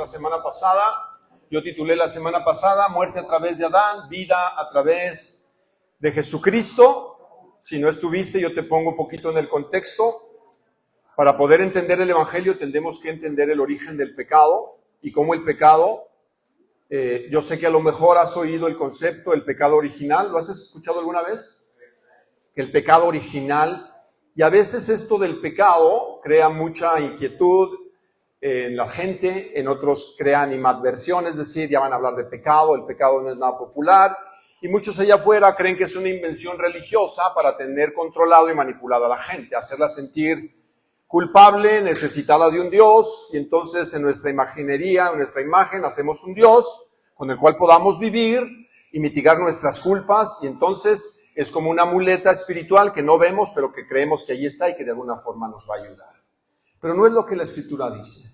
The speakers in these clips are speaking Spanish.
la semana pasada. Yo titulé la semana pasada, muerte a través de Adán, vida a través de Jesucristo. Si no estuviste, yo te pongo un poquito en el contexto. Para poder entender el Evangelio, tenemos que entender el origen del pecado y cómo el pecado, yo sé que a lo mejor has oído el concepto del pecado original. ¿Lo has escuchado alguna vez? Que el pecado original, y a veces esto del pecado crea mucha inquietud en la gente, en otros crea animadversión, es decir, ya van a hablar de pecado, el pecado no es nada popular, y muchos allá afuera creen que es una invención religiosa para tener controlado y manipulado a la gente, hacerla sentir culpable, necesitada de un Dios, y entonces en nuestra imaginería, en nuestra imagen, hacemos un Dios con el cual podamos vivir y mitigar nuestras culpas, y entonces es como una muleta espiritual que no vemos, pero que creemos que ahí está y que de alguna forma nos va a ayudar. Pero no es lo que la Escritura dice.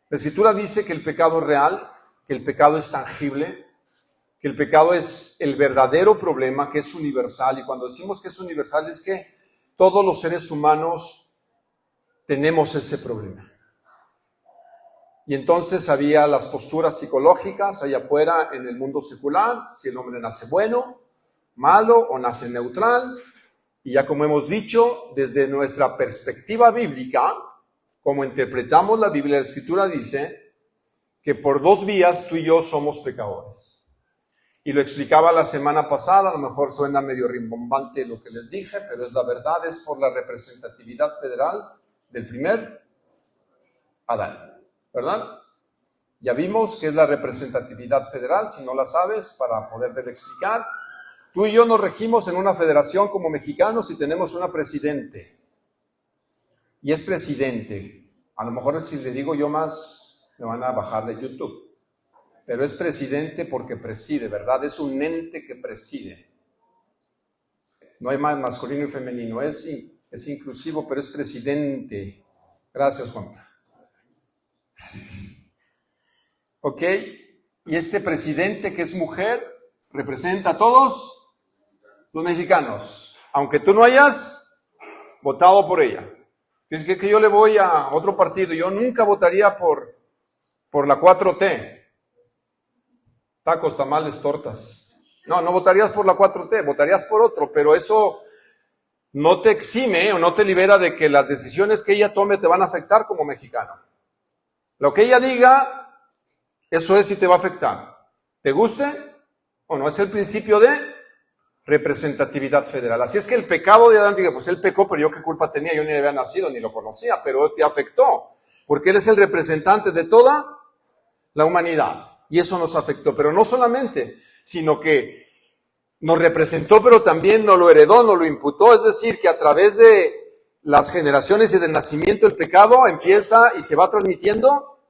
La Escritura dice que el pecado es real, que el pecado es tangible, que el pecado es el verdadero problema, que es universal. Y cuando decimos que es universal es que todos los seres humanos tenemos ese problema. Y entonces había las posturas psicológicas allá afuera en el mundo secular, si el hombre nace bueno, malo o nace neutral. Y ya como hemos dicho, desde nuestra perspectiva bíblica, como interpretamos la Biblia, la Escritura dice que por dos vías tú y yo somos pecadores. Y lo explicaba la semana pasada, a lo mejor suena medio rimbombante lo que les dije, pero es la verdad, es por la representatividad federal del primer Adán, ¿verdad? Ya vimos que es la representatividad federal, si no la sabes, para poderle explicar. Tú y yo nos regimos en una federación como mexicanos y tenemos una presidente. Y es presidente. A lo mejor si le digo yo más, me van a bajar de YouTube. Pero es presidente porque preside, ¿verdad? Es un ente que preside. No hay más masculino y femenino. Es inclusivo, pero es presidente. Gracias, Juan. Gracias. ¿Ok? Y este presidente que es mujer representa a todos los mexicanos, aunque tú no hayas votado por ella. Es que yo le voy a otro partido, yo nunca votaría por la 4T. Tacos, tamales, tortas. No votarías por la 4T, votarías por otro, pero eso no te exime o no te libera de que las decisiones que ella tome te van a afectar como mexicano. Lo que ella diga, eso es si te va a afectar. ¿Te guste o no? Es el principio de representatividad federal. Así es que el pecado de Adán, diga, pues él pecó, pero yo qué culpa tenía, yo ni había nacido, ni lo conocía, pero te afectó, porque él es el representante de toda la humanidad, y eso nos afectó, pero no solamente, sino que nos representó, pero también nos lo heredó, nos lo imputó, es decir, que a través de las generaciones y del nacimiento el pecado empieza y se va transmitiendo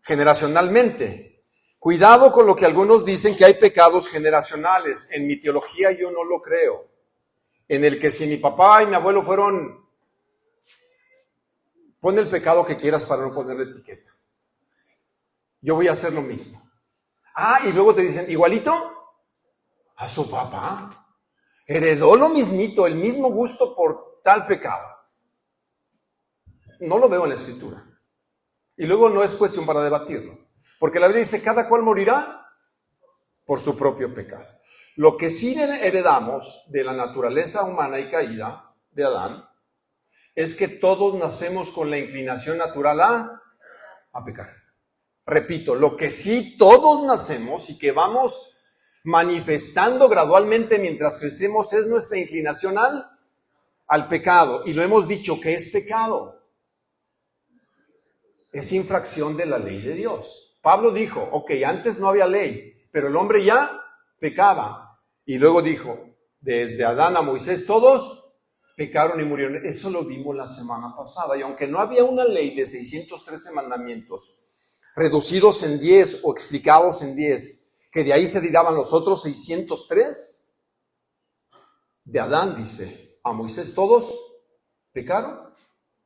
generacionalmente. Cuidado con lo que algunos dicen que hay pecados generacionales. En mi teología yo no lo creo. En el que si mi papá y mi abuelo fueron... Pon el pecado que quieras para no ponerle etiqueta. Yo voy a hacer lo mismo. Y luego te dicen, igualito a su papá. Heredó lo mismito, el mismo gusto por tal pecado. No lo veo en la Escritura. Y luego no es cuestión para debatirlo. Porque la Biblia dice, cada cual morirá por su propio pecado. Lo que sí heredamos de la naturaleza humana y caída de Adán es que todos nacemos con la inclinación natural a pecar. Repito, lo que sí todos nacemos y que vamos manifestando gradualmente mientras crecemos es nuestra inclinación al pecado. Y lo hemos dicho, ¿qué es pecado? Es infracción de la ley de Dios. Pablo dijo, ok, antes no había ley, pero el hombre ya pecaba. Y luego dijo, desde Adán a Moisés todos pecaron y murieron. Eso lo vimos la semana pasada. Y aunque no había una ley de 613 mandamientos, reducidos en 10 o explicados en 10, que de ahí se derivaban los otros 603, de Adán, dice, a Moisés todos pecaron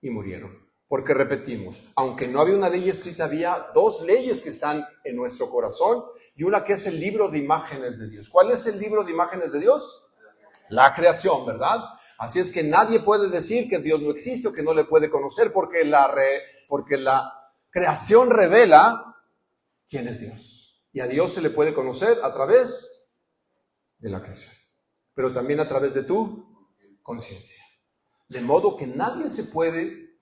y murieron. Porque repetimos, aunque no había una ley escrita, había dos leyes que están en nuestro corazón y una que es el libro de imágenes de Dios. ¿Cuál es el libro de imágenes de Dios? La creación, ¿verdad? Así es que nadie puede decir que Dios no existe o que no le puede conocer porque la creación revela quién es Dios. Y a Dios se le puede conocer a través de la creación, pero también a través de tu conciencia. De modo que nadie se puede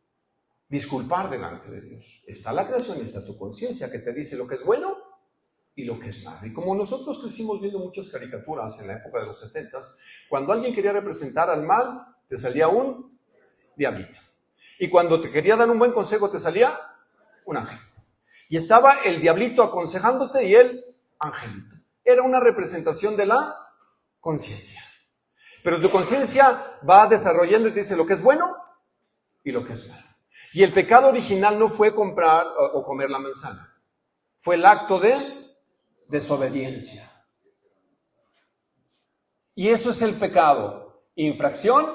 disculpar delante de Dios. Está la creación y está tu conciencia que te dice lo que es bueno y lo que es malo. Y como nosotros crecimos viendo muchas caricaturas en la época de los 70s, cuando alguien quería representar al mal, te salía un diablito. Y cuando te quería dar un buen consejo, te salía un angelito. Y estaba el diablito aconsejándote y el angelito. Era una representación de la conciencia. Pero tu conciencia va desarrollando y te dice lo que es bueno y lo que es malo. Y el pecado original no fue comprar o comer la manzana. Fue el acto de desobediencia. Y eso es el pecado. Infracción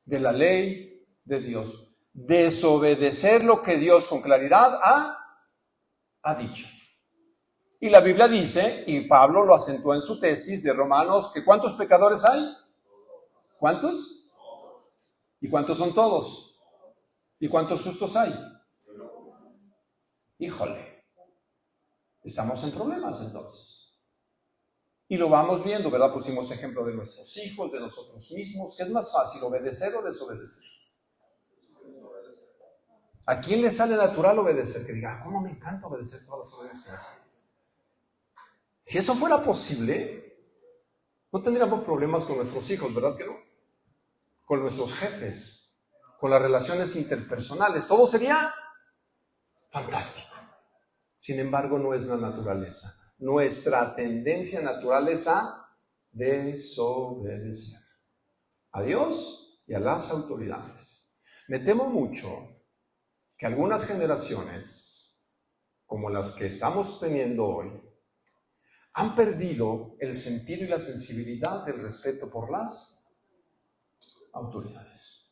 de la ley de Dios. Desobedecer lo que Dios con claridad ha dicho. Y la Biblia dice, y Pablo lo acentuó en su tesis de Romanos, que ¿cuántos pecadores hay? ¿Cuántos? ¿Y cuántos son todos? ¿Y cuántos justos hay? Híjole, estamos en problemas entonces. Y lo vamos viendo, ¿verdad? Pusimos ejemplo de nuestros hijos, de nosotros mismos. ¿Qué es más fácil, obedecer o desobedecer? ¿A quién le sale natural obedecer? Que diga, ¿cómo me encanta obedecer todas las órdenes que me dan? Si eso fuera posible, no tendríamos problemas con nuestros hijos, ¿verdad que no? Con nuestros jefes, con las relaciones interpersonales, todo sería fantástico. Sin embargo, no es la naturaleza. Nuestra tendencia natural es a desobedecer a Dios y a las autoridades. Me temo mucho que algunas generaciones, como las que estamos teniendo hoy, han perdido el sentido y la sensibilidad del respeto por las autoridades.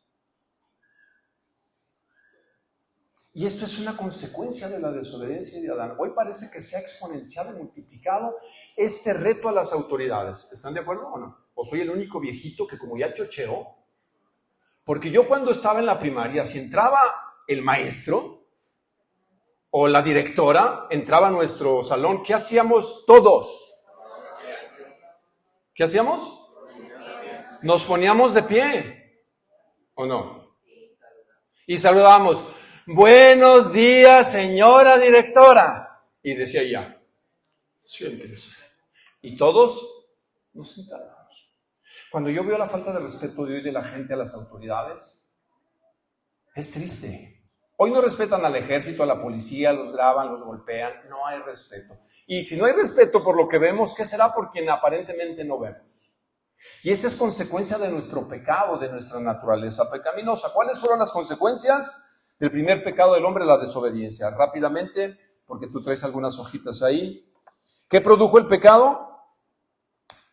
Y esto es una consecuencia de la desobediencia de Adán. Hoy parece que se ha exponenciado y multiplicado este reto a las autoridades. ¿Están de acuerdo o no? ¿O soy el único viejito que como ya chocheó? Porque yo cuando estaba en la primaria, si entraba el maestro o la directora, entraba a nuestro salón, ¿qué hacíamos todos? ¿Qué hacíamos? Nos poníamos de pie, ¿o no? Y saludábamos. Buenos días, señora directora. Y decía ella, siéntese. Y todos nos sentábamos. Cuando yo veo la falta de respeto de hoy de la gente a las autoridades, es triste. Hoy no respetan al ejército, a la policía, los graban, los golpean. No hay respeto. Y si no hay respeto por lo que vemos, ¿qué será por quien aparentemente no vemos? Y esa es consecuencia de nuestro pecado, de nuestra naturaleza pecaminosa. ¿Cuáles fueron las consecuencias del primer pecado del hombre? La desobediencia. Rápidamente, porque tú traes algunas hojitas ahí. ¿Qué produjo el pecado?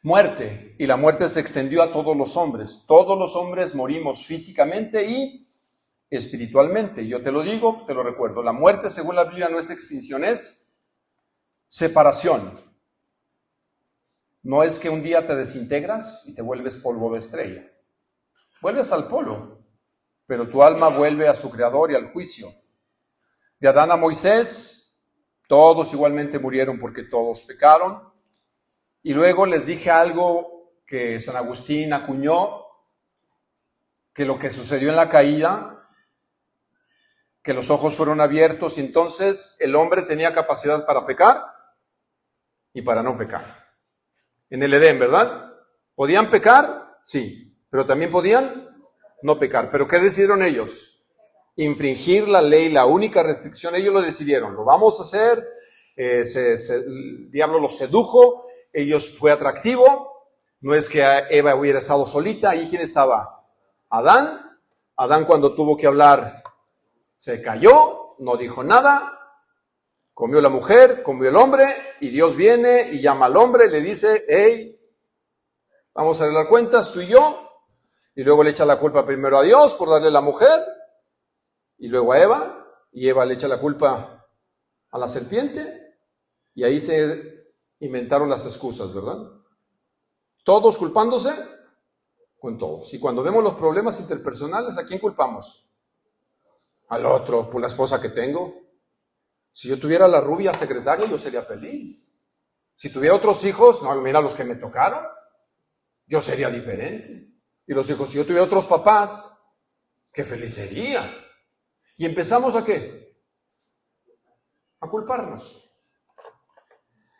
Muerte. Y la muerte se extendió a todos los hombres. Todos los hombres morimos físicamente y espiritualmente. Yo te lo digo, te lo recuerdo. La muerte, según la Biblia, no es extinción, es separación. No es que un día te desintegras y te vuelves polvo de estrella. Vuelves al polvo, pero tu alma vuelve a su creador y al juicio. De Adán a Moisés, todos igualmente murieron porque todos pecaron. Y luego les dije algo que San Agustín acuñó, que lo que sucedió en la caída, que los ojos fueron abiertos y entonces el hombre tenía capacidad para pecar y para no pecar. En el Edén, ¿verdad? ¿Podían pecar? Sí, pero también podían no pecar. ¿Pero qué decidieron ellos? Infringir la ley, la única restricción. Ellos lo decidieron, lo vamos a hacer. El diablo los sedujo, ellos fue atractivo. No es que Eva hubiera estado solita. ¿Ahí quién estaba? Adán. Adán, cuando tuvo que hablar, se cayó, no dijo nada. Comió la mujer, comió el hombre, y Dios viene y llama al hombre y le dice, hey, vamos a arreglar cuentas, tú y yo. Y luego le echa la culpa primero a Dios por darle la mujer, y luego a Eva, y Eva le echa la culpa a la serpiente, y ahí se inventaron las excusas, ¿verdad? Todos culpándose con todos. Y cuando vemos los problemas interpersonales, ¿a quién culpamos? Al otro, por la esposa que tengo. Si yo tuviera la rubia secretaria, yo sería feliz. Si tuviera otros hijos, no, mira los que me tocaron, yo sería diferente. Y los hijos, si yo tuviera otros papás, qué feliz sería. Y empezamos ¿a qué? A culparnos.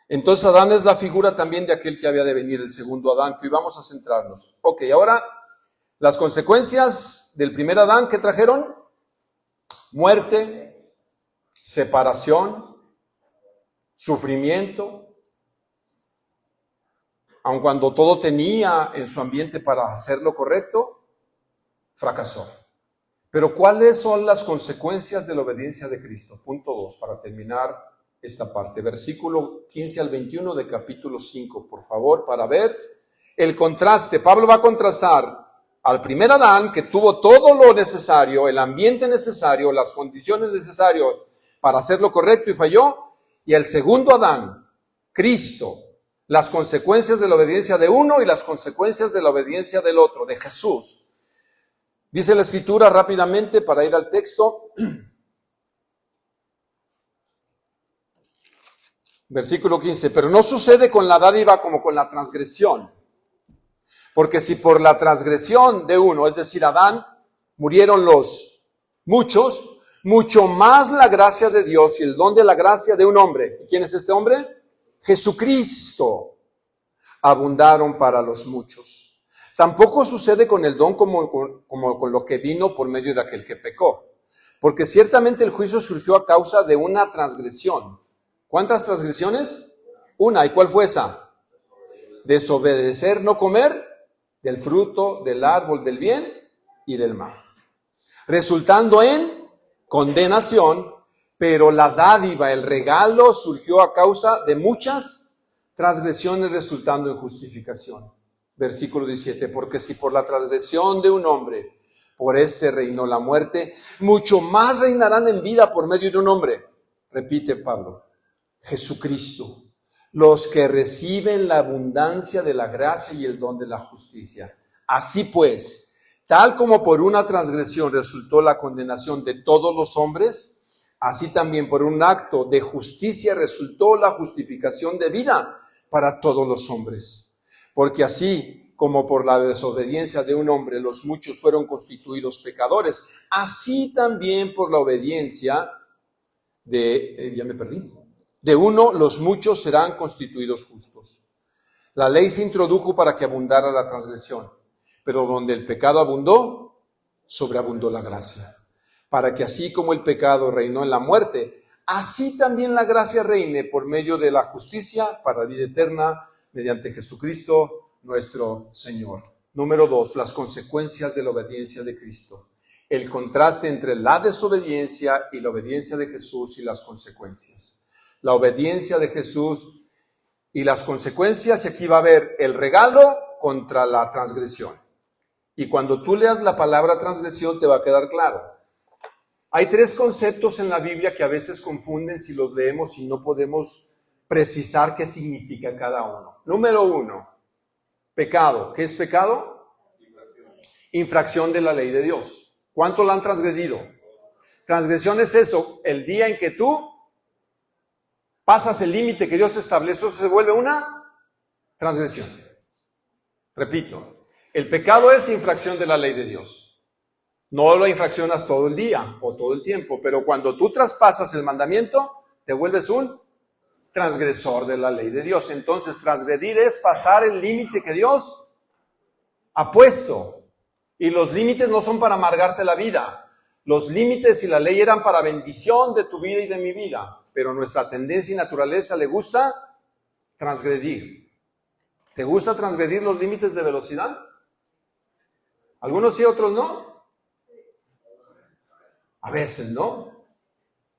Entonces Adán es la figura también de aquel que había de venir, el segundo Adán, que hoy vamos a centrarnos. Ok, ahora las consecuencias del primer Adán que trajeron: muerte, separación, sufrimiento. Aun cuando todo tenía en su ambiente para hacer lo correcto, fracasó. Pero ¿cuáles son las consecuencias de la obediencia de Cristo? Punto 2, para terminar esta parte. Versículo 15 al 21 de capítulo 5, por favor, para ver el contraste. Pablo va a contrastar al primer Adán, que tuvo todo lo necesario, el ambiente necesario, las condiciones necesarias para hacer lo correcto y falló, y el segundo Adán, Cristo, las consecuencias de la obediencia de uno y las consecuencias de la obediencia del otro, de Jesús. Dice la Escritura rápidamente para ir al texto. Versículo 15, pero no sucede con la dádiva como con la transgresión. Porque si por la transgresión de uno, es decir, Adán, murieron los muchos, mucho más la gracia de Dios y el don de la gracia de un hombre. ¿Y quién es este hombre? Jesucristo, abundaron para los muchos. Tampoco sucede con el don como con lo que vino por medio de aquel que pecó. Porque ciertamente el juicio surgió a causa de una transgresión. ¿Cuántas transgresiones? Una. ¿Y cuál fue esa? Desobedecer, no comer del fruto del árbol del bien y del mal. Resultando en condenación, pero la dádiva, el regalo, surgió a causa de muchas transgresiones, resultando en justificación. Versículo 17, porque si por la transgresión de un hombre, por este reinó la muerte, mucho más reinarán en vida por medio de un hombre. Repite Pablo, Jesucristo, los que reciben la abundancia de la gracia y el don de la justicia. Así pues, tal como por una transgresión resultó la condenación de todos los hombres, así también por un acto de justicia resultó la justificación de vida para todos los hombres. Porque así como por la desobediencia de un hombre los muchos fueron constituidos pecadores, así también por la obediencia de uno los muchos serán constituidos justos. La ley se introdujo para que abundara la transgresión, pero donde el pecado abundó, sobreabundó la gracia. Para que así como el pecado reinó en la muerte, así también la gracia reine por medio de la justicia para vida eterna mediante Jesucristo nuestro Señor. Número 2, las consecuencias de la obediencia de Cristo. El contraste entre la desobediencia y la obediencia de Jesús y las consecuencias. La obediencia de Jesús y las consecuencias, aquí va a haber el regalo contra la transgresión. Y cuando tú leas la palabra transgresión te va a quedar claro. Hay 3 conceptos en la Biblia que a veces confunden si los leemos y no podemos precisar qué significa cada uno. Número 1, pecado. ¿Qué es pecado? Infracción de la ley de Dios. ¿Cuánto la han transgredido? Transgresión es eso, el día en que tú pasas el límite que Dios estableció, se vuelve una transgresión. Repito, el pecado es infracción de la ley de Dios. No lo infraccionas todo el día o todo el tiempo, pero cuando tú traspasas el mandamiento, te vuelves un transgresor de la ley de Dios. Entonces, transgredir es pasar el límite que Dios ha puesto. Y los límites no son para amargarte la vida. Los límites y la ley eran para bendición de tu vida y de mi vida. Pero nuestra tendencia y naturaleza le gusta transgredir. ¿Te gusta transgredir los límites de velocidad? Algunos sí, otros no. A veces, ¿no?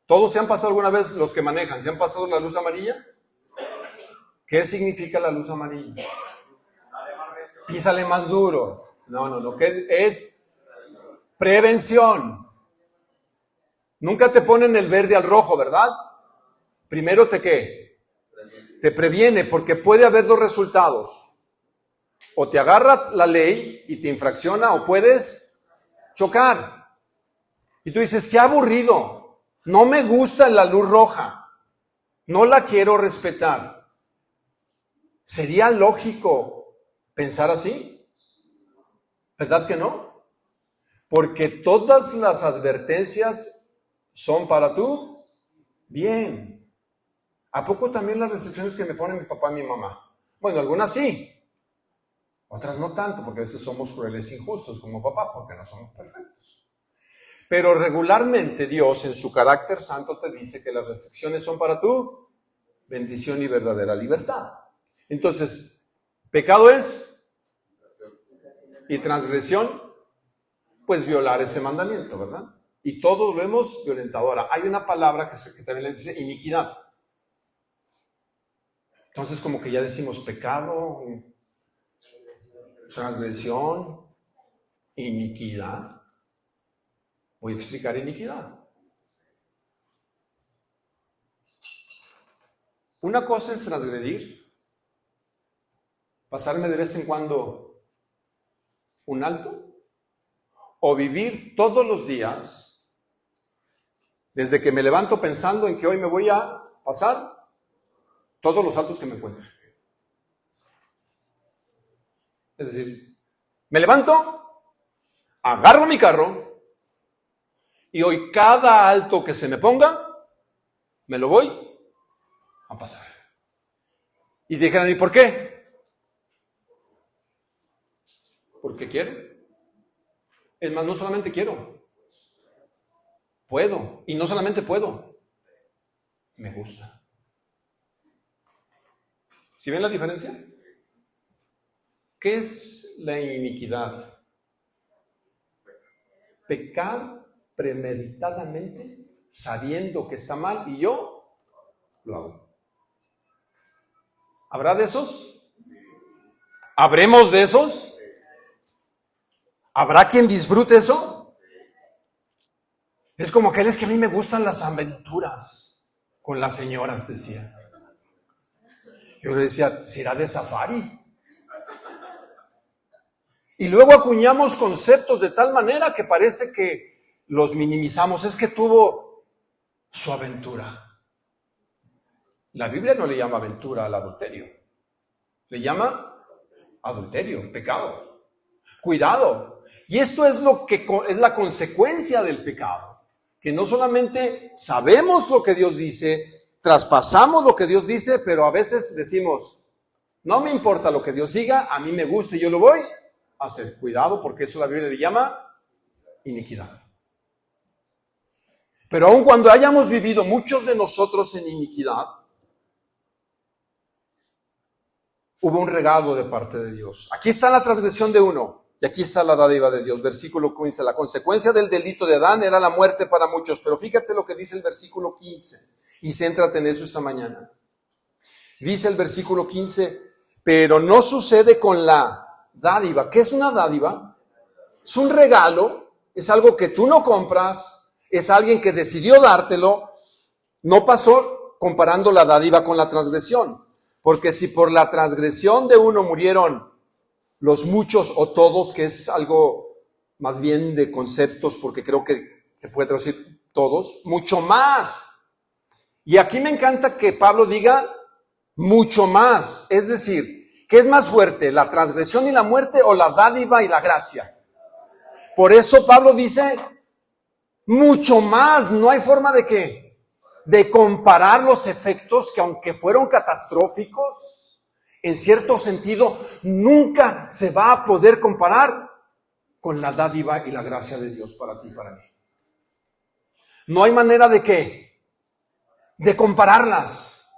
¿Todos se han pasado alguna vez, los que manejan, se han pasado la luz amarilla? ¿Qué significa la luz amarilla? Písale más duro. No, ¿qué es? Prevención. Nunca te ponen el verde al rojo, ¿verdad? Primero ¿qué? Te previene, porque puede haber 2 resultados. O te agarra la ley y te infracciona, o puedes chocar. Y tú dices, qué aburrido. No me gusta la luz roja. No la quiero respetar. ¿Sería lógico pensar así? ¿Verdad que no? Porque todas las advertencias son para tú bien. ¿A poco también las restricciones que me ponen mi papá y mi mamá? Bueno, algunas sí. Otras no tanto, porque a veces somos crueles e injustos como papá, porque no somos perfectos. Pero regularmente Dios en su carácter santo te dice que las restricciones son para tu bendición y verdadera libertad. Entonces, pecado es y transgresión, pues violar ese mandamiento, ¿verdad? Y todos lo hemos violentado. Ahora, hay una palabra que también le dice iniquidad. Entonces, como que ya decimos pecado, transgresión, iniquidad. Voy a explicar iniquidad. Una cosa es transgredir, pasarme de vez en cuando un alto, o vivir todos los días, desde que me levanto pensando en que hoy me voy a pasar todos los altos que me encuentre. Es decir, me levanto, agarro mi carro, y hoy cada alto que se me ponga, me lo voy a pasar. Y dijeron, ¿y por qué? Porque quiero. Es más, no solamente quiero, puedo. Y no solamente puedo, me gusta. ¿Sí ven la diferencia? ¿Qué es la iniquidad? Pecar premeditadamente, sabiendo que está mal, y yo lo hago. ¿Habrá de esos? ¿Habremos de esos? ¿Habrá quien disfrute eso? Es como que es que a mí me gustan las aventuras con las señoras, decía. Yo le decía, ¿será de safari? Y luego acuñamos conceptos de tal manera que parece que los minimizamos. Es que tuvo su aventura. La Biblia no le llama aventura al adulterio. Le llama adulterio, pecado. Cuidado. Y esto es lo que es la consecuencia del pecado. Que no solamente sabemos lo que Dios dice, traspasamos lo que Dios dice, pero a veces decimos, no me importa lo que Dios diga, a mí me gusta y yo lo voy a hacer. Cuidado, porque eso la Biblia le llama iniquidad. Pero aun cuando hayamos vivido muchos de nosotros en iniquidad, hubo un regalo de parte de Dios. Aquí está la transgresión de uno y aquí está la dádiva de Dios. Versículo 15. La consecuencia del delito de Adán era la muerte para muchos. Pero fíjate lo que dice el versículo 15 y céntrate en eso esta mañana. Dice el versículo 15, pero no sucede con la dádiva. ¿Qué es una dádiva? Es un regalo, es algo que tú no compras, es alguien que decidió dártelo. No pasó comparando la dádiva con la transgresión. Porque si por la transgresión de uno murieron los muchos o todos, que es algo más bien de conceptos, porque creo que se puede traducir todos, mucho más. Y aquí me encanta que Pablo diga mucho más. Es decir, ¿qué es más fuerte, la transgresión y la muerte o la dádiva y la gracia? Por eso Pablo dice mucho más. No hay forma de ¿qué? De comparar los efectos que aunque fueron catastróficos, en cierto sentido, nunca se va a poder comparar con la dádiva y la gracia de Dios para ti y para mí. No hay manera de ¿qué? De compararlas.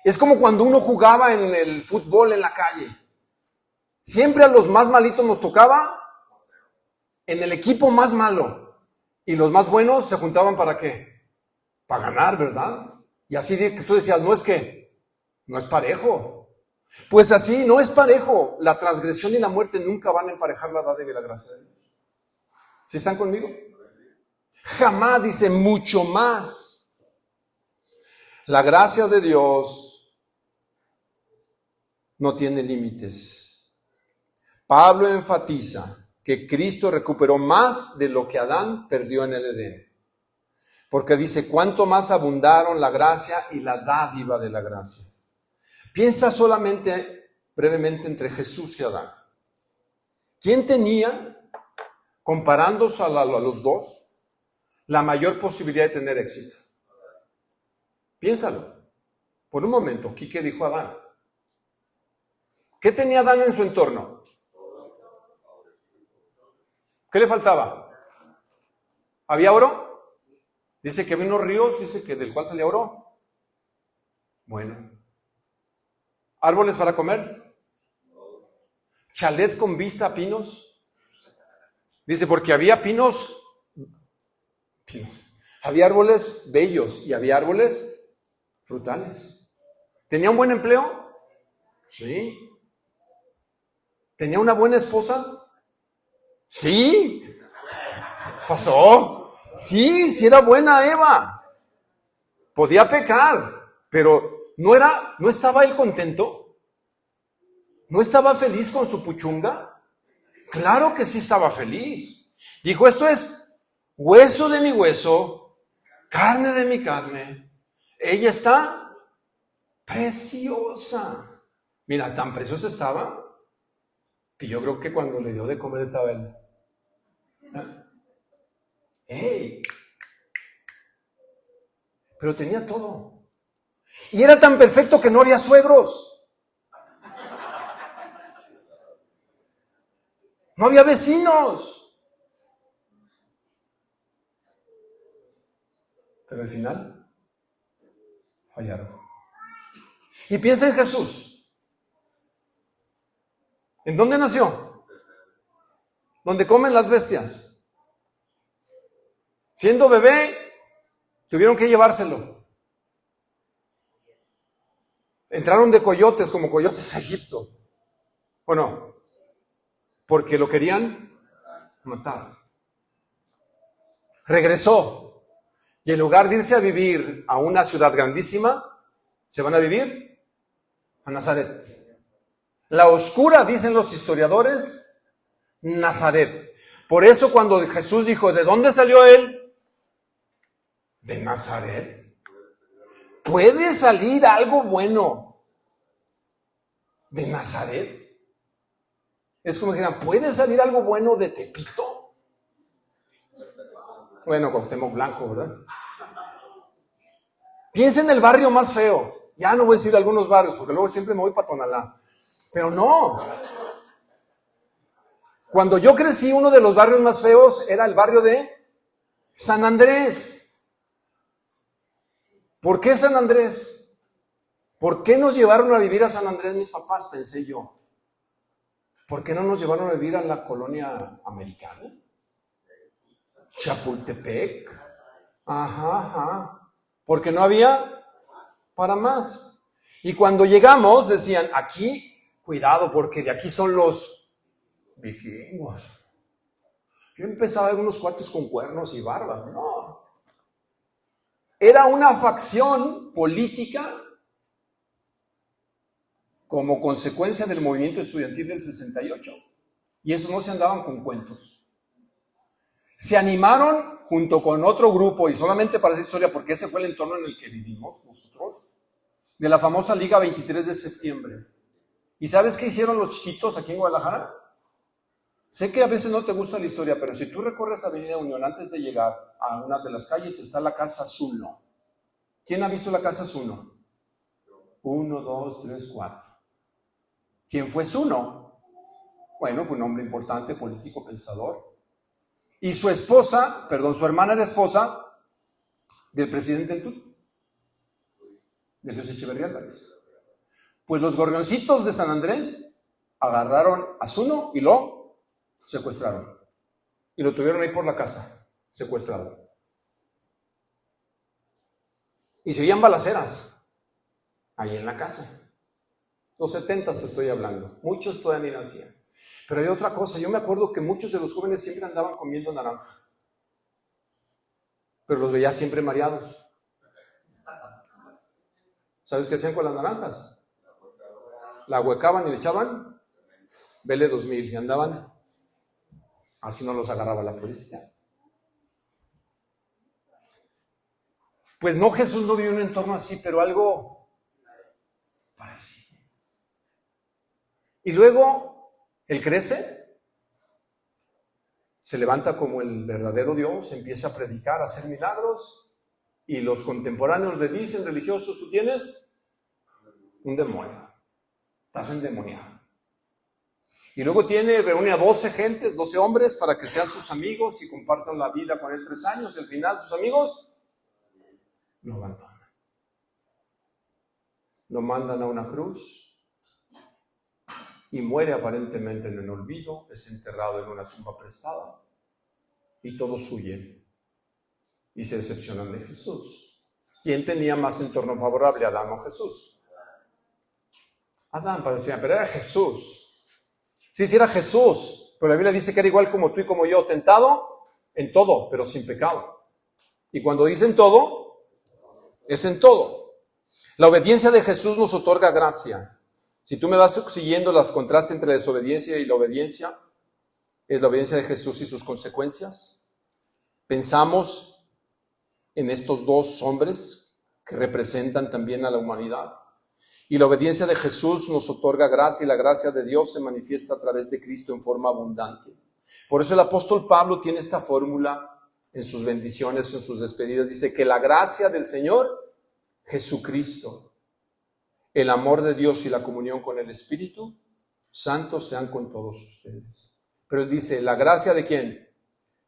Es como cuando uno jugaba en el fútbol en la calle. Siempre a los más malitos nos tocaba en el equipo más malo. Y los más buenos se juntaban ¿para qué? Para ganar, ¿verdad? Y así que tú decías, no es que, no es parejo. Pues así, no es parejo. La transgresión y la muerte nunca van a emparejar la dádiva y la gracia de Dios. ¿Sí están conmigo? Jamás, dice, mucho más. La gracia de Dios no tiene límites. Pablo enfatiza que Cristo recuperó más de lo que Adán perdió en el Edén. Porque dice, cuánto más abundaron la gracia y la dádiva de la gracia. Piensa solamente brevemente entre Jesús y Adán. ¿Quién tenía, comparándose a los dos, la mayor posibilidad de tener éxito? Piénsalo. Por un momento, ¿qué dijo Adán? ¿Qué tenía Adán en su entorno? ¿Qué le faltaba? ¿Había oro? Dice que había unos ríos, dice que del cual salía oro. Bueno. ¿Árboles para comer? ¿Chalet con vista a pinos? Dice, porque había pinos. Había árboles bellos y había árboles frutales. ¿Tenía un buen empleo? Sí. ¿Tenía una buena esposa? Sí. ¿Pasó? Sí, sí era buena Eva. Podía pecar, pero ¿no estaba él contento? ¿No estaba feliz con su puchunga? Claro que sí estaba feliz. Dijo, esto es hueso de mi hueso, carne de mi carne. Ella está preciosa. Mira, tan preciosa estaba que yo creo que cuando le dio de comer estaba él. ¡Ey! Pero tenía todo. Y era tan perfecto que no había suegros. No había vecinos. Pero al final fallaron. Y piensa en Jesús. ¿En dónde nació? ¿Dónde comen las bestias? Siendo bebé, tuvieron que llevárselo. Entraron de coyotes, como coyotes a Egipto. ¿O no? Porque lo querían matar. Regresó. Y en lugar de irse a vivir a una ciudad grandísima, se van a vivir a Nazaret. La oscura, dicen los historiadores, Nazaret. Por eso cuando Jesús dijo, ¿de dónde salió él? ¿De Nazaret? ¿Puede salir algo bueno de Nazaret? Es como que dijeran, ¿puede salir algo bueno de Tepito? Bueno, Cuauhtémoc Blanco, ¿verdad? Piensa en el barrio más feo. Ya no voy a decir algunos barrios, porque luego siempre me voy para Tonalá. Pero no. Cuando yo crecí, uno de los barrios más feos era el barrio de San Andrés. ¿Por qué San Andrés? ¿Por qué nos llevaron a vivir a San Andrés mis papás? Pensé yo. ¿Por qué no nos llevaron a vivir a la colonia americana? Chapultepec. Ajá. Porque no había para más. Y cuando llegamos decían, aquí, cuidado, porque de aquí son los vikingos. Yo empezaba a ver unos cuates con cuernos y barbas. No. Era una facción política como consecuencia del movimiento estudiantil del 68. Y eso no se andaban con cuentos. Se animaron junto con otro grupo, y solamente para esa historia, porque ese fue el entorno en el que vivimos nosotros, de la famosa Liga 23 de septiembre. ¿Y sabes qué hicieron los chiquitos aquí en Guadalajara? Sé que a veces no te gusta la historia, pero si tú recorres Avenida Unión antes de llegar a una de las calles, está la Casa Zuno. ¿Quién ha visto la Casa Zuno? 1, 2, 3, 4. ¿Quién fue Zuno? Bueno, fue un hombre importante, político, pensador. Y su hermana era esposa del presidente del TUT, de Luis Echeverría Álvarez. Pues los gorrioncitos de San Andrés agarraron a Zuno y lo secuestraron. Y lo tuvieron ahí por la casa, secuestrado. Y se oían balaceras ahí en la casa. Los 70s estoy hablando. Muchos todavía ni nacían. Pero hay otra cosa. Yo me acuerdo que muchos de los jóvenes siempre andaban comiendo naranja. Pero los veía siempre mareados. ¿Sabes qué hacían con las naranjas? La huecaban y le echaban Vele 2000 y andaban. Así no los agarraba la policía. Pues no, Jesús no vivió en un entorno así, pero algo parecido. Y luego, él crece, se levanta como el verdadero Dios, empieza a predicar, a hacer milagros, y los contemporáneos le dicen, religiosos, tú tienes un demonio, estás endemoniado. Y luego reúne a 12 gentes, 12 hombres, para que sean sus amigos y compartan la vida con él 3 años. Al final, sus amigos lo abandonan. Lo mandan a una cruz y muere aparentemente en el olvido, es enterrado en una tumba prestada y todos huyen y se decepcionan de Jesús. ¿Quién tenía más entorno favorable, Adán o Jesús? Adán, parecía, pero era Jesús. Sí, era Jesús, pero la Biblia dice que era igual como tú y como yo, tentado en todo, pero sin pecado. Y cuando dicen todo, es en todo. La obediencia de Jesús nos otorga gracia. Si tú me vas siguiendo los contrastes entre la desobediencia y la obediencia, es la obediencia de Jesús y sus consecuencias. Pensamos en estos 2 hombres que representan también a la humanidad. Y la obediencia de Jesús nos otorga gracia y la gracia de Dios se manifiesta a través de Cristo en forma abundante. Por eso el apóstol Pablo tiene esta fórmula en sus bendiciones, en sus despedidas. Dice que la gracia del Señor Jesucristo, el amor de Dios y la comunión con el Espíritu Santo sean con todos ustedes. Pero él dice, ¿la gracia de quién?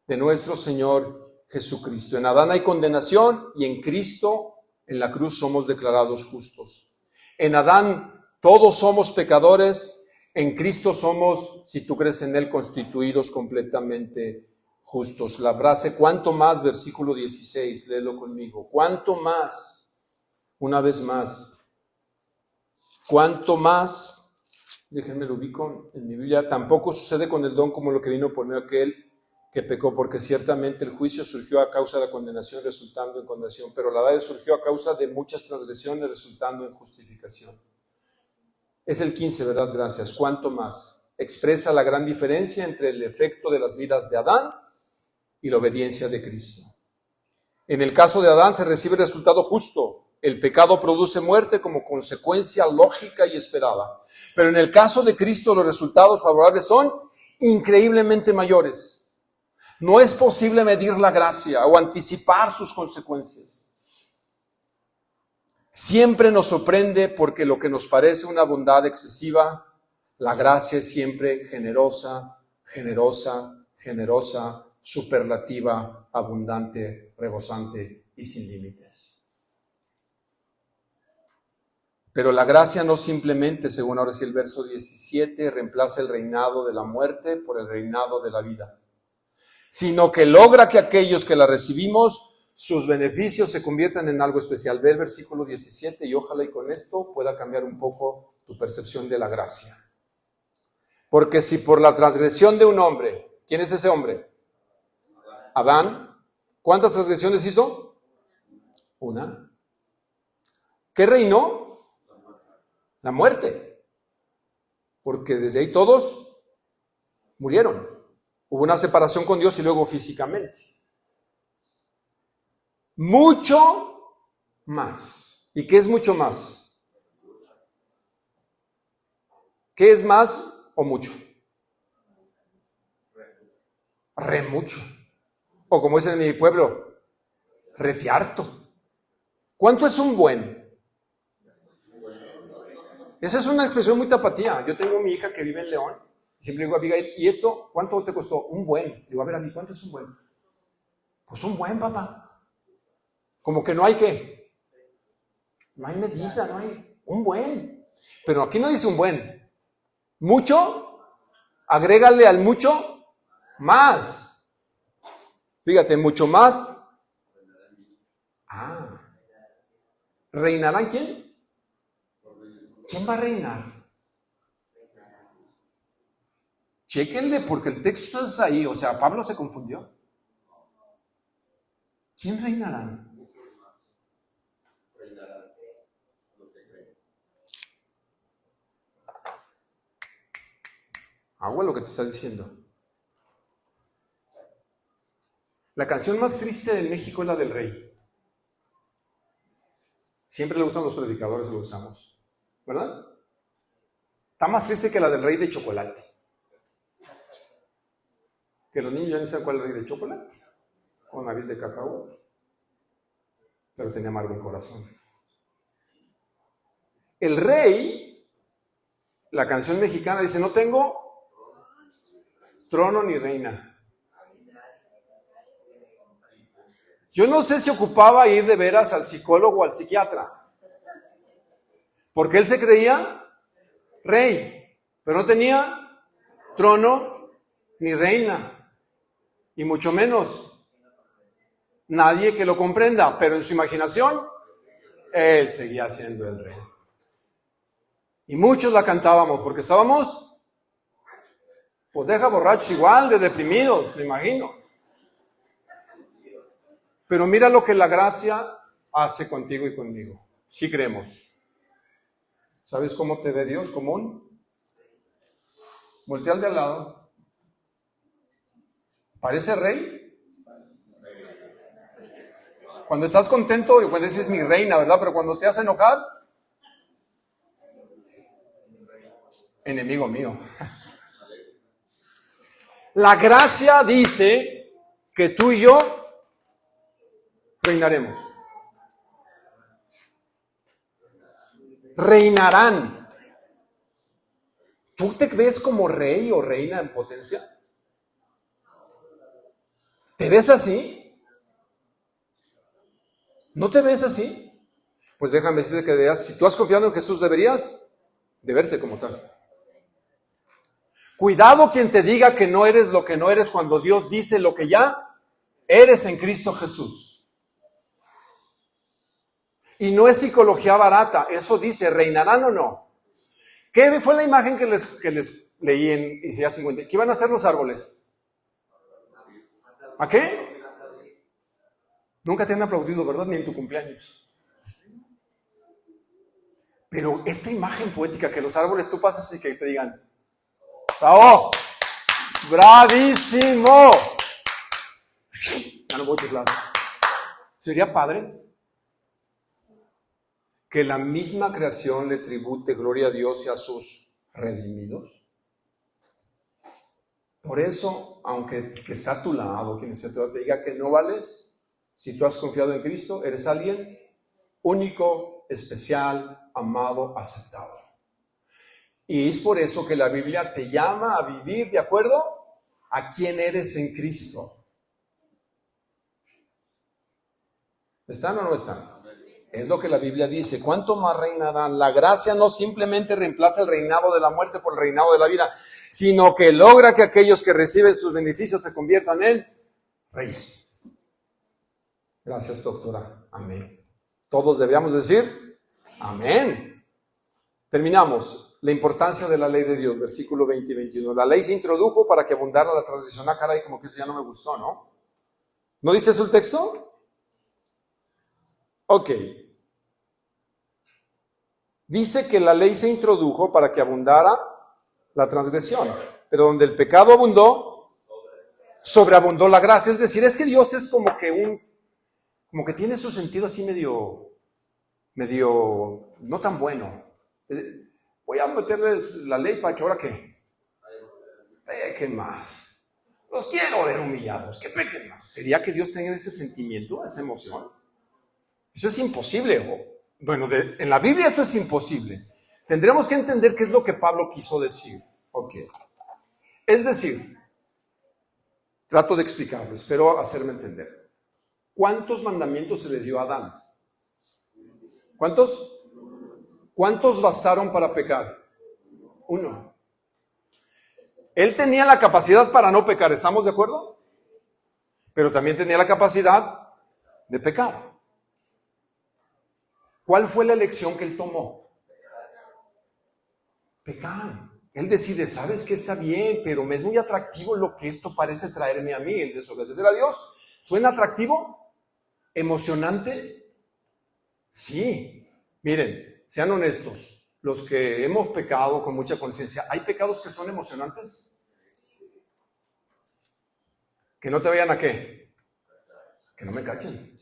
De nuestro Señor Jesucristo. En Adán hay condenación y en Cristo, en la cruz, somos declarados justos. En Adán todos somos pecadores, en Cristo somos, si tú crees en Él, constituidos completamente justos. La frase, ¿cuánto más? Versículo 16, léelo conmigo. ¿Cuánto más? Una vez más. ¿Cuánto más? Déjenme lo ubico en mi Biblia. Tampoco sucede con el don como lo que vino por medio de aquel que pecó, porque ciertamente el juicio surgió a causa de la condenación, resultando en condenación, pero la dad surgió a causa de muchas transgresiones, resultando en justificación. Es el 15, ¿verdad? Gracias. ¿Cuánto más? Expresa la gran diferencia entre el efecto de las vidas de Adán y la obediencia de Cristo. En el caso de Adán se recibe el resultado justo. El pecado produce muerte como consecuencia lógica y esperada. Pero en el caso de Cristo los resultados favorables son increíblemente mayores. No es posible medir la gracia o anticipar sus consecuencias. Siempre nos sorprende porque lo que nos parece una bondad excesiva, la gracia es siempre generosa, generosa, generosa, superlativa, abundante, rebosante y sin límites. Pero la gracia no simplemente, según ahora sí el verso 17, reemplaza el reinado de la muerte por el reinado de la vida, sino que logra que aquellos que la recibimos, sus beneficios se conviertan en algo especial. Ve el versículo 17 y ojalá y con esto pueda cambiar un poco tu percepción de la gracia. Porque si por la transgresión de un hombre, ¿quién es ese hombre? Adán. ¿Cuántas transgresiones hizo? Una. ¿Qué reinó? La muerte. Porque desde ahí todos murieron. Hubo una separación con Dios y luego físicamente. Mucho más. ¿Y qué es mucho más? ¿Qué es más o mucho? Re mucho. O como dicen en mi pueblo, retiarto. ¿Cuánto es un buen? Esa es una expresión muy tapatía. Yo tengo mi hija que vive en León. Siempre digo a Abigail, ¿y esto cuánto te costó? Un buen. Digo, a ver, ¿cuánto es un buen? Pues un buen, papá. Como que no hay ¿qué? No hay medida, no hay un buen. Pero aquí no dice un buen. Mucho, agrégale al mucho más. Fíjate, mucho más. ¿Reinarán quién? ¿Quién va a reinar? Chéquenle porque el texto está ahí, o sea, Pablo se confundió. ¿Quién reinarán? Agua lo que te está diciendo. La canción más triste de México es la del rey. Siempre le gustan los predicadores, lo usamos, ¿verdad? Está más triste que la del rey de chocolate. Que los niños ya no saben cuál es el rey de chocolate. Con nariz de cacao. Pero tenía amargo en corazón. El rey, la canción mexicana dice, no tengo trono ni reina. Yo no sé si ocupaba ir de veras al psicólogo o al psiquiatra. Porque él se creía rey, pero no tenía trono ni reina. Y mucho menos nadie que lo comprenda. Pero en su imaginación, él seguía siendo el rey. Y muchos la cantábamos porque estábamos, pues deja borrachos igual, de deprimidos, me imagino. Pero mira lo que la gracia hace contigo y conmigo. Sí creemos. ¿Sabes cómo te ve Dios? Como un... Voltea al de al lado. ¿Parece rey? Cuando estás contento, y cuando dices mi reina, ¿verdad? Pero cuando te hace enojar, enemigo mío. La gracia dice que tú y yo reinaremos. Reinarán. ¿Tú te ves como rey o reina en potencia? ¿Te ves así? ¿No te ves así? Pues déjame decirte que veas, si tú has confiado en Jesús, deberías de verte como tal. Cuidado quien te diga que no eres lo que no eres cuando Dios dice lo que ya eres en Cristo Jesús. Y no es psicología barata, eso dice, ¿reinarán o no? ¿Qué fue la imagen que les leí en Isaías 50? ¿Qué iban a hacer los árboles? ¿A qué? Nunca te han aplaudido, ¿verdad? Ni en tu cumpleaños. Pero esta imagen poética que los árboles tú pasas y que te digan, ¡bravo! ¡Bravísimo! Ya no voy a hablar. ¿Sería padre que la misma creación le tribute gloria a Dios y a sus redimidos? Por eso, aunque que está a tu lado, quien te diga que no vales, si tú has confiado en Cristo, eres alguien único, especial, amado, aceptado. Y es por eso que la Biblia te llama a vivir de acuerdo a quién eres en Cristo. ¿Están o no están? Es lo que la Biblia dice. ¿Cuánto más reinarán? La gracia no simplemente reemplaza el reinado de la muerte por el reinado de la vida, sino que logra que aquellos que reciben sus beneficios se conviertan en reyes. Gracias, doctora. Amén. Todos deberíamos decir amén. Terminamos. La importancia de la ley de Dios, versículo 20 y 21. La ley se introdujo para que abundara la transgresión. Ah, caray, como que eso ya no me gustó, ¿no? ¿No dice eso el texto? Ok. Dice que la ley se introdujo para que abundara la transgresión, pero donde el pecado abundó, sobreabundó la gracia. Es decir, es que Dios es como que tiene su sentido así medio, no tan bueno. Voy a meterles la ley para que ahora ¿qué? Pequen más. Los quiero ver humillados, que pequen más. ¿Sería que Dios tenga ese sentimiento, esa emoción? Eso es imposible. Bueno, en la Biblia esto es imposible. Tendremos que entender qué es lo que Pablo quiso decir. Ok. Es decir, trato de explicarlo, espero hacerme entender. ¿Cuántos mandamientos se le dio a Adán? ¿Cuántos? ¿Cuántos bastaron para pecar? Uno. Él tenía la capacidad para no pecar, ¿estamos de acuerdo? Pero también tenía la capacidad de pecar. ¿Cuál fue la elección que él tomó? Pecar. Él decide, ¿sabes qué? Está bien, pero me es muy atractivo lo que esto parece traerme a mí, el desobedecer a Dios. ¿Suena atractivo? ¿Emocionante? Sí. Miren, sean honestos. Los que hemos pecado con mucha conciencia, ¿hay pecados que son emocionantes? Que no te vayan a ¿qué? Que no me cachen.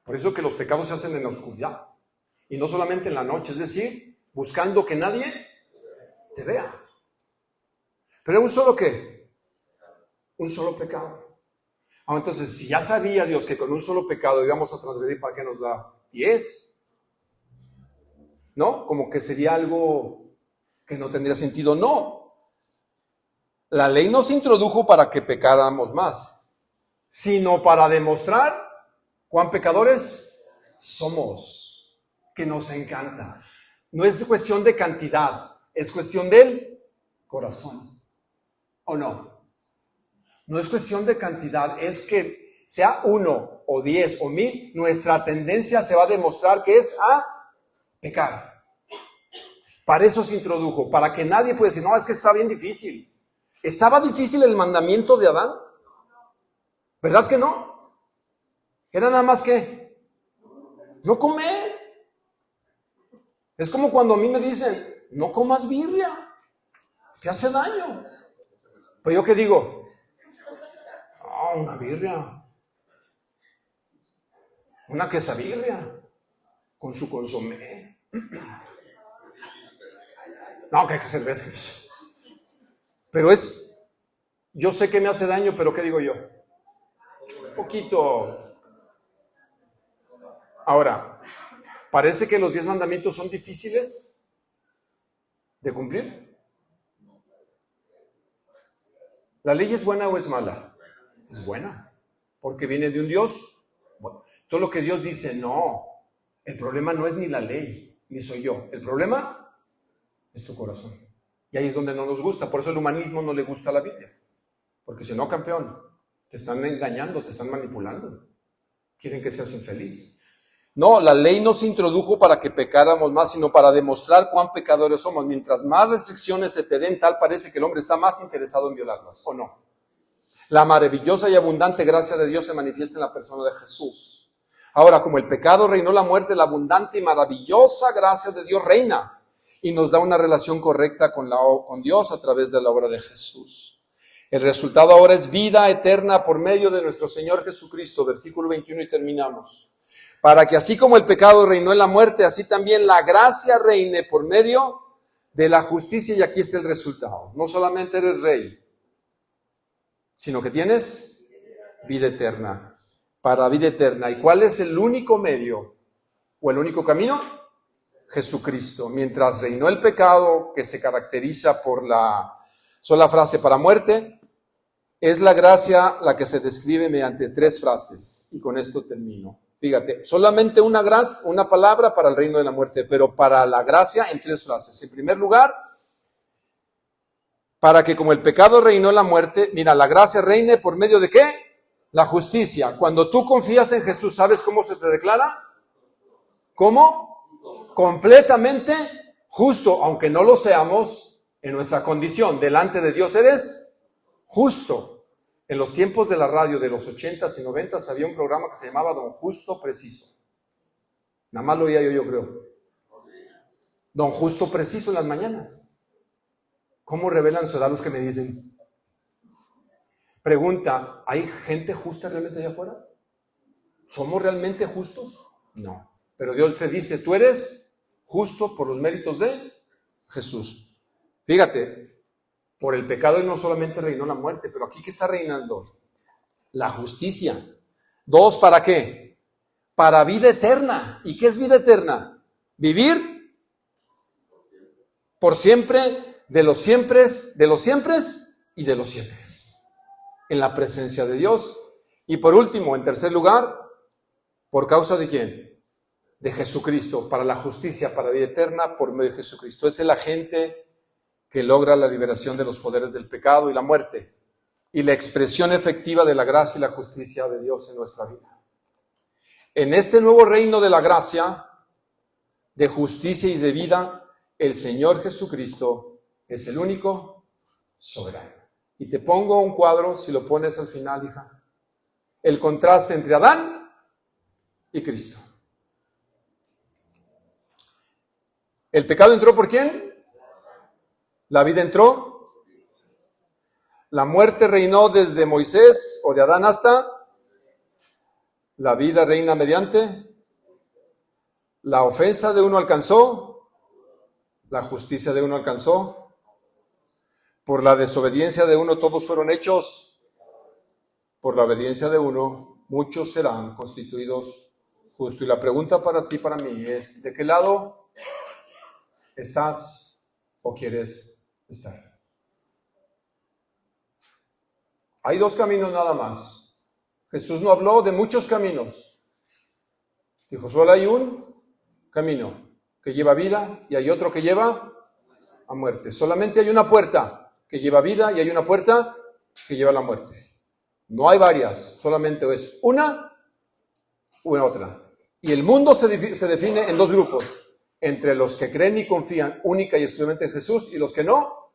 Por eso que los pecados se hacen en la oscuridad. Y no solamente en la noche, es decir, buscando que nadie te vea. Pero un solo ¿qué? Un solo pecado. Entonces, si ya sabía Dios que con un solo pecado íbamos a transgredir, ¿para qué nos da 10? ¿No? Como que sería algo que no tendría sentido. No. La ley no se introdujo para que pecáramos más, sino para demostrar cuán pecadores somos, que nos encanta. No es cuestión de cantidad, es cuestión del corazón. ¿O no? No es cuestión de cantidad, es que sea 1 o 10 o 1000, nuestra tendencia se va a demostrar que es a pecar. Para eso se introdujo, para que nadie pueda decir, no, es que está bien difícil. ¿Estaba difícil el mandamiento de Adán? ¿Verdad que no? Era nada más que no comer. Es como cuando a mí me dicen, no comas birria, te hace daño. Pero yo qué digo, una birria, una quesabirria con su consomé. No, que cerveza. Pero yo sé que me hace daño, pero ¿qué digo yo? Un poquito. Ahora, ¿parece que los 10 mandamientos son difíciles de cumplir? ¿La ley es buena o es mala? Es buena, porque viene de un Dios. Bueno, todo lo que Dios dice, no. El problema no es ni la ley, ni soy yo. El problema es tu corazón. Y ahí es donde no nos gusta. Por eso el humanismo no le gusta a la Biblia. Porque si no, campeón, te están engañando, te están manipulando. Quieren que seas infeliz. No, la ley no se introdujo para que pecáramos más, sino para demostrar cuán pecadores somos. Mientras más restricciones se te den, tal parece que el hombre está más interesado en violarlas, ¿o no? La maravillosa y abundante gracia de Dios se manifiesta en la persona de Jesús. Ahora, como el pecado reinó la muerte, la abundante y maravillosa gracia de Dios reina y nos da una relación correcta con Dios a través de la obra de Jesús. El resultado ahora es vida eterna por medio de nuestro Señor Jesucristo. Versículo 21 y terminamos. Para que así como el pecado reinó en la muerte, así también la gracia reine por medio de la justicia. Y aquí está el resultado. No solamente eres rey, sino que tienes vida eterna. Para vida eterna. ¿Y cuál es el único medio o el único camino? Jesucristo. Mientras reinó el pecado, que se caracteriza por la sola frase para muerte, es la gracia la que se describe mediante 3 frases. Y con esto termino. Fíjate, solamente una palabra para el reino de la muerte, pero para la gracia en 3 frases. En primer lugar, para que como el pecado reinó en la muerte, mira, la gracia reine por medio de ¿qué? La justicia. Cuando tú confías en Jesús, ¿sabes cómo se te declara? ¿Cómo? Completamente justo, aunque no lo seamos en nuestra condición. Delante de Dios eres justo. En los tiempos de la radio de los 80s y 90s había un programa que se llamaba Don Justo Preciso. Nada más lo oía yo creo. Don Justo Preciso en las mañanas. ¿Cómo revelan su edad los que me dicen? Pregunta, ¿hay gente justa realmente allá afuera? ¿Somos realmente justos? No. Pero Dios te dice, tú eres justo por los méritos de Jesús. Fíjate, por el pecado no solamente reinó la muerte, pero aquí ¿qué está reinando? La justicia. 2, ¿para qué? Para vida eterna. ¿Y qué es vida eterna? Vivir por siempre, de los siempre y de los siempre. En la presencia de Dios. Y por último, en tercer lugar, ¿por causa de quién? De Jesucristo, para la justicia, para vida eterna, por medio de Jesucristo. Es el agente que logra la liberación de los poderes del pecado y la muerte, y la expresión efectiva de la gracia y la justicia de Dios en nuestra vida. En este nuevo reino de la gracia, de justicia y de vida, el Señor Jesucristo es el único soberano. Y te pongo un cuadro, si lo pones al final, hija, el contraste entre Adán y Cristo. ¿El pecado entró por quién? ¿La vida entró? ¿La muerte reinó desde Moisés o de Adán hasta? ¿La vida reina mediante? La ofensa de uno alcanzó, la justicia de uno alcanzó, por la desobediencia de uno todos fueron hechos, por la obediencia de uno muchos serán constituidos justos. Y la pregunta para ti y para mí es, ¿de qué lado estás o quieres estar? Hay dos caminos nada más. Jesús no habló de muchos caminos. Dijo, solo hay un camino que lleva a vida y hay otro que lleva a muerte. Solamente hay una puerta que lleva a vida y hay una puerta que lleva a la muerte. No hay varias, solamente es una u otra. Y el mundo se define en dos grupos, entre los que creen y confían única y exclusivamente en Jesús y los que no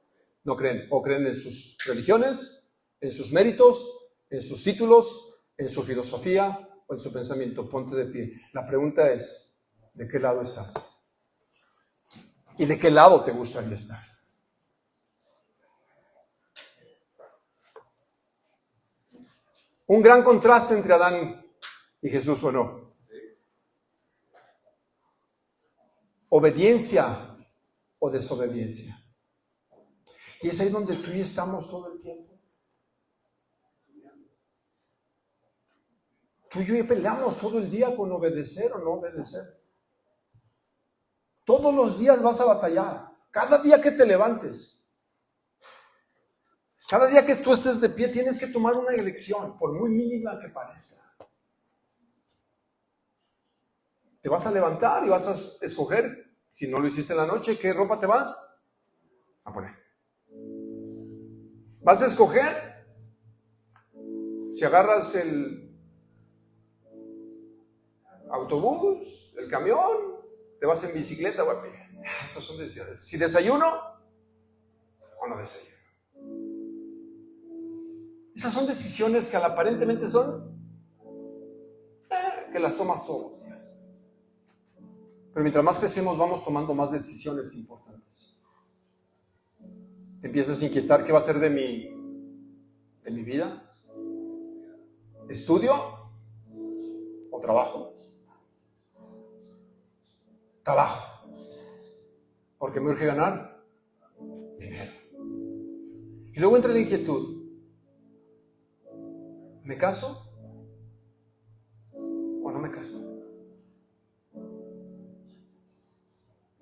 creen, o creen en sus religiones, en sus méritos, en sus títulos, en su filosofía o en su pensamiento. Ponte de pie. La pregunta es, ¿de qué lado estás? ¿Y de qué lado te gustaría estar? Un gran contraste entre Adán y Jesús, ¿o no? Obediencia o desobediencia. Y es ahí donde tú y yo estamos todo el tiempo. Tú y yo peleamos todo el día con obedecer o no obedecer. Todos los días vas a batallar. Cada día que te levantes. Cada día que tú estés de pie tienes que tomar una elección, por muy mínima que parezca. Te vas a levantar y vas a escoger, si no lo hiciste en la noche, ¿qué ropa te vas a poner? Vas a escoger si agarras el autobús, el camión, te vas en bicicleta o a pie. Esas son decisiones. Si desayuno o no desayuno. Esas son decisiones que aparentemente son que las tomas todos los días. Pero mientras más crecemos vamos tomando más decisiones importantes. Te empiezas a inquietar qué va a ser de mi vida. ¿Estudio o trabajo? Trabajo. Porque me urge ganar dinero. Y luego entra la inquietud. ¿Me caso o no me caso?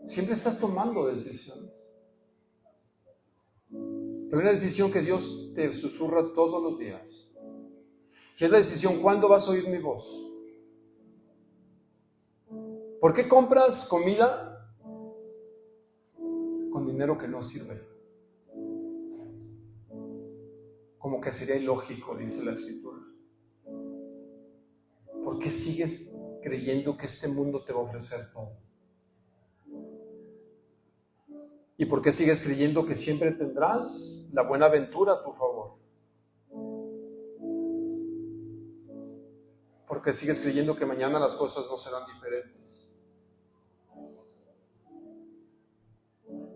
Siempre estás tomando decisiones. Hay una decisión que Dios te susurra todos los días. Y es la decisión, ¿cuándo vas a oír mi voz? ¿Por qué compras comida con dinero que no sirve? Como que sería ilógico, dice la Escritura. ¿Por qué sigues creyendo que este mundo te va a ofrecer todo? ¿Y por qué sigues creyendo que siempre tendrás la buena aventura a tu favor? ¿Por qué sigues creyendo que mañana las cosas no serán diferentes?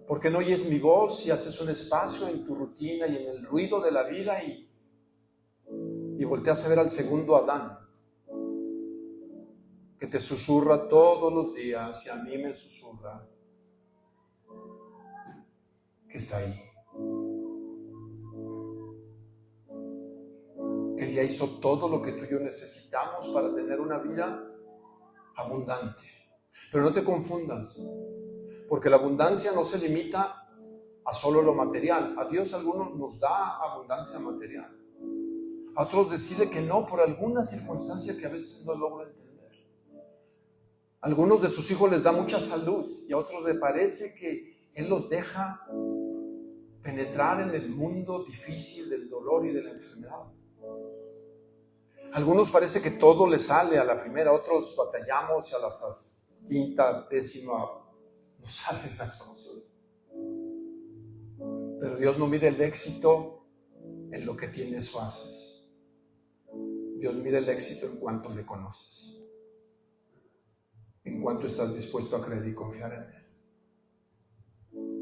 ¿Por qué no oyes mi voz y haces un espacio en tu rutina y en el ruido de la vida y volteas a ver al segundo Adán, que te susurra todos los días y a mí me susurra que está ahí? Que Él ya hizo todo lo que tú y yo necesitamos para tener una vida abundante. Pero no te confundas, porque la abundancia no se limita a solo lo material. A Dios a algunos nos da abundancia material. A otros decide que no por alguna circunstancia que a veces no logro entender. A algunos de sus hijos les da mucha salud y a otros les parece que Él los deja penetrar en el mundo difícil del dolor y de la enfermedad. A algunos parece que todo les sale a la primera, a otros batallamos y a la quinta, décima no salen las cosas. Pero Dios no mide el éxito en lo que tienes o haces. Dios mide el éxito en cuanto le conoces, en cuanto estás dispuesto a creer y confiar en Él.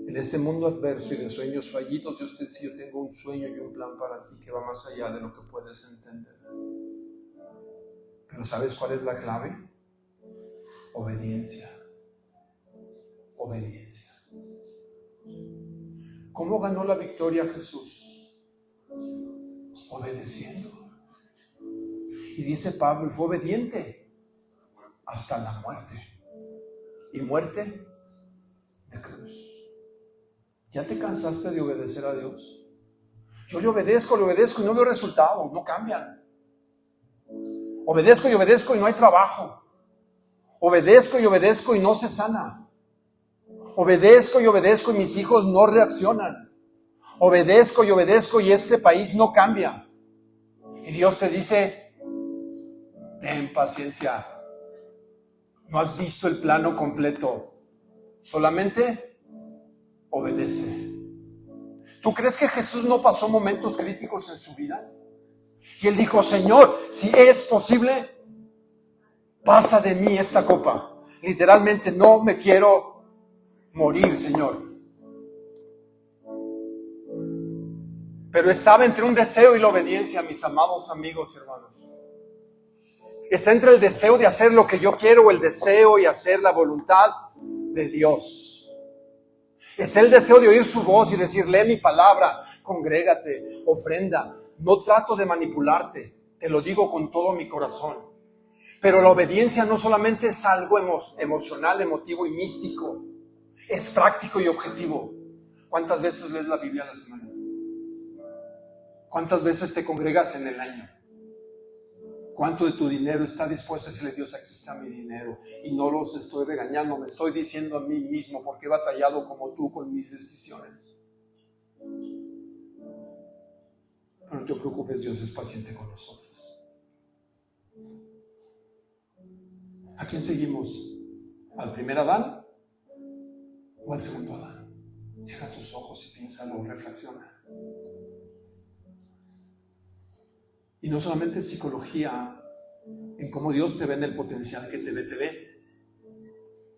En este mundo adverso y de sueños fallidos, Dios te dice: yo tengo un sueño y un plan para ti que va más allá de lo que puedes entender. Pero ¿sabes cuál es la clave? Obediencia. obediencia. ¿Cómo ganó la victoria Jesús? Obedeciendo. Y dice Pablo, y fue obediente hasta la muerte. Y muerte de cruz. ¿Ya te cansaste de obedecer a Dios? Yo le obedezco y no veo resultados, no cambian. Obedezco y no hay trabajo. Obedezco y no se sana. Obedezco y mis hijos no reaccionan. Obedezco y este país no cambia. Y Dios te dice, ten paciencia. No has visto el plano completo. Solamente obedece. ¿Tú crees que Jesús no pasó momentos críticos en su vida? Y Él dijo, Señor, si es posible, pasa de mí esta copa. Literalmente, no me quiero morir, Señor. Pero estaba entre un deseo y la obediencia, mis amados amigos y hermanos. Está entre el deseo de hacer lo que yo quiero o el deseo y hacer la voluntad de Dios. Está el deseo de oír su voz y decir, lee mi palabra, congrégate, ofrenda. No trato de manipularte, te lo digo con todo mi corazón. Pero la obediencia no solamente es algo emocional, emotivo y místico. Es práctico y objetivo. ¿Cuántas veces lees la Biblia a la semana? ¿Cuántas veces te congregas en el año? ¿Cuánto de tu dinero está dispuesto a decirle, Dios, aquí está mi dinero? Y no los estoy regañando, me estoy diciendo a mí mismo, porque he batallado como tú con mis decisiones. Pero no te preocupes, Dios es paciente con nosotros. ¿A quién seguimos? ¿Al primer Adán o al segundo Adán? Cierra tus ojos y piénsalo, reflexiona. Y no solamente psicología, en cómo Dios te ve en el potencial que te ve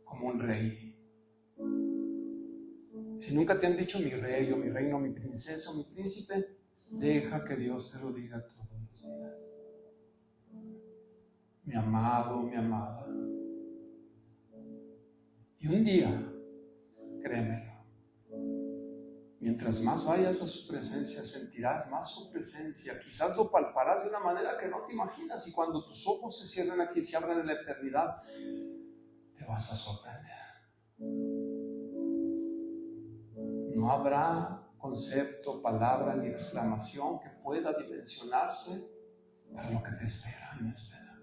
como un rey. Si nunca te han dicho mi rey o mi reino, mi princesa o mi príncipe, deja que Dios te lo diga todos los días. Mi amado, mi amada. Y un día, créemelo, mientras más vayas a su presencia, sentirás más su presencia. Quizás lo palparás de una manera que no te imaginas. Y cuando tus ojos se cierren aquí y se abran en la eternidad, te vas a sorprender. No habrá concepto, palabra ni exclamación que pueda dimensionarse para lo que te espera y me espera.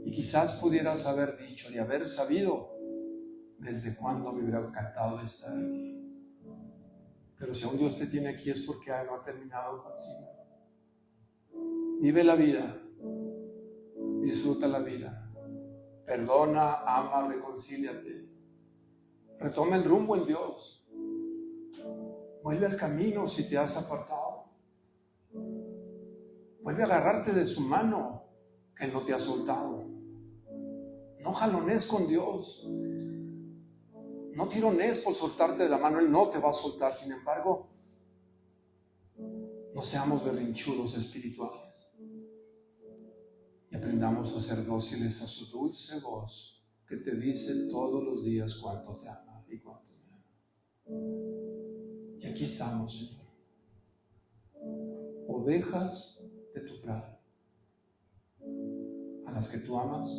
Y quizás pudieras haber dicho y haber sabido desde cuándo me hubiera encantado estar aquí. Pero si aún Dios te tiene aquí es porque no ha terminado contigo. Vive la vida, disfruta la vida, perdona, ama, reconcíliate, retoma el rumbo en Dios, vuelve al camino si te has apartado, vuelve a agarrarte de su mano que no te ha soltado. No jalones con Dios. No tirones por soltarte de la mano, Él no te va a soltar. Sin embargo, no seamos berrinchudos espirituales y aprendamos a ser dóciles a su dulce voz que te dice todos los días cuánto te ama y cuánto me ama. Y aquí estamos, Señor, ovejas de tu prado, a las que tú amas,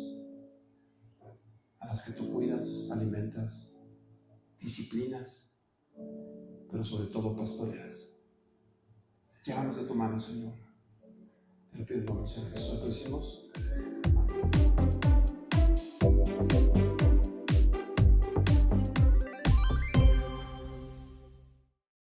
a las que tú cuidas, alimentas, disciplinas, pero sobre todo pastoreas. Llévanos de tu mano, Señor. Te lo pido por el Señor Jesús. Lo hicimos.